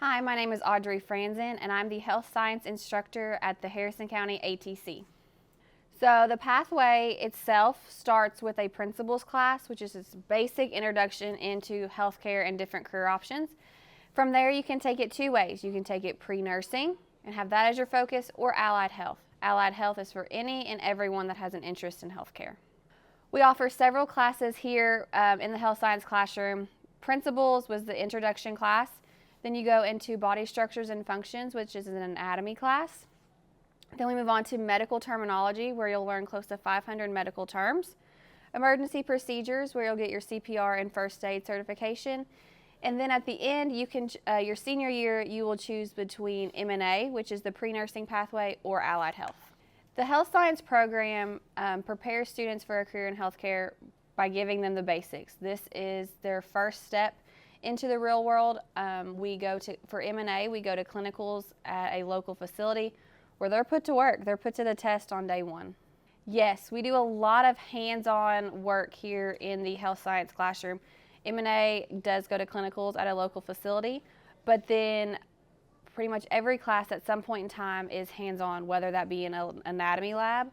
Hi, my name is Audrey Franzen, and I'm the health science instructor at the Harrison County ATC. So the pathway itself starts with a principles class, which is this basic introduction into healthcare and different career options. From there, you can take it two ways. You can take it pre-nursing and have that as your focus, or allied health. Allied health is for any and everyone that has an interest in healthcare. We offer several classes here in the health science classroom. Principles was the introduction class. Then you go into body structures and functions, which is an anatomy class. Then we move on to medical terminology, where you'll learn close to 500 medical terms. Emergency procedures, where you'll get your CPR and first aid certification. And then at the end, you can your senior year, you will choose between M&A, which is the pre-nursing pathway, or allied health. The health science program prepares students for a career in healthcare by giving them the basics. This is their first step into the real world. For M&A, we go to clinicals at a local facility where they're put to work. They're put to the test on day one. Yes, we do a lot of hands-on work here in the health science classroom. M&A does go to clinicals at a local facility, but then pretty much every class at some point in time is hands-on, whether that be in an anatomy lab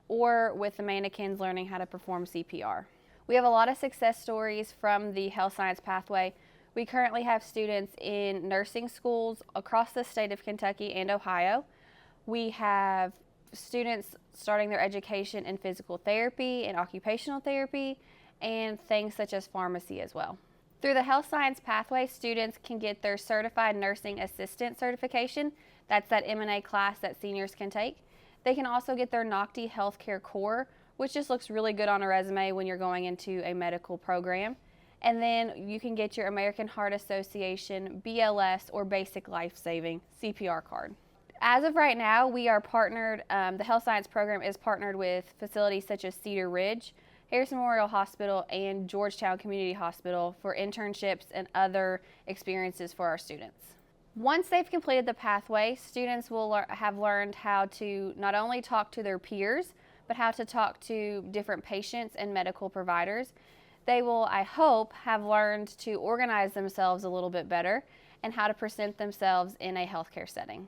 or with the mannequins learning how to perform CPR. We have a lot of success stories from the health science pathway. We currently have students in nursing schools across the state of Kentucky and Ohio. We have students starting their education in physical therapy and occupational therapy, and things such as pharmacy as well. Through the health science pathway, students can get their certified nursing assistant certification. That's that M&A class that seniors can take. They can also get their NOCTI healthcare core, which just looks really good on a resume when you're going into a medical program. And then you can get your American Heart Association, BLS, or Basic Life Saving CPR card. As of right now, we are partnered, the health science program is partnered with facilities such as Cedar Ridge, Harrison Memorial Hospital, and Georgetown Community Hospital for internships and other experiences for our students. Once they've completed the pathway, students will have learned how to not only talk to their peers, but how to talk to different patients and medical providers. They will, I hope, have learned to organize themselves a little bit better and how to present themselves in a healthcare setting.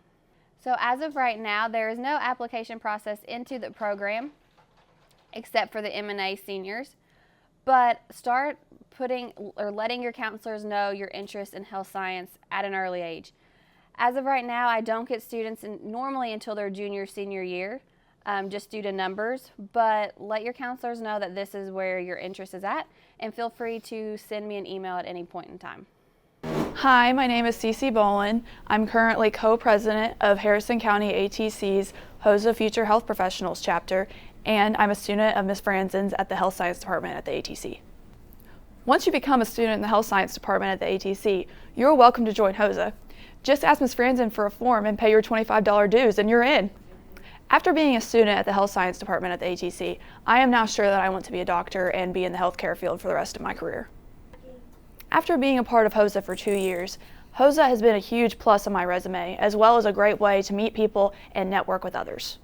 So as of right now, there is no application process into the program except for the M&A seniors, but start letting your counselors know your interest in health science at an early age. As of right now, I don't get students normally until their junior, senior year, just due to numbers, but let your counselors know that this is where your interest is at, and feel free to send me an email at any point in time. Hi, my name is Cece Bolin. I'm currently co-president of Harrison County ATC's HOSA Future Health Professionals chapter, and I'm a student of Ms. Franzen's at the Health Science Department at the ATC. Once you become a student in the Health Science Department at the ATC, you're welcome to join HOSA. Just ask Ms. Franzen for a form and pay your $25 dues and you're in. After being a student at the Health Science Department at the ATC, I am now sure that I want to be a doctor and be in the healthcare field for the rest of my career. After being a part of HOSA for 2 years, HOSA has been a huge plus on my resume, as well as a great way to meet people and network with others.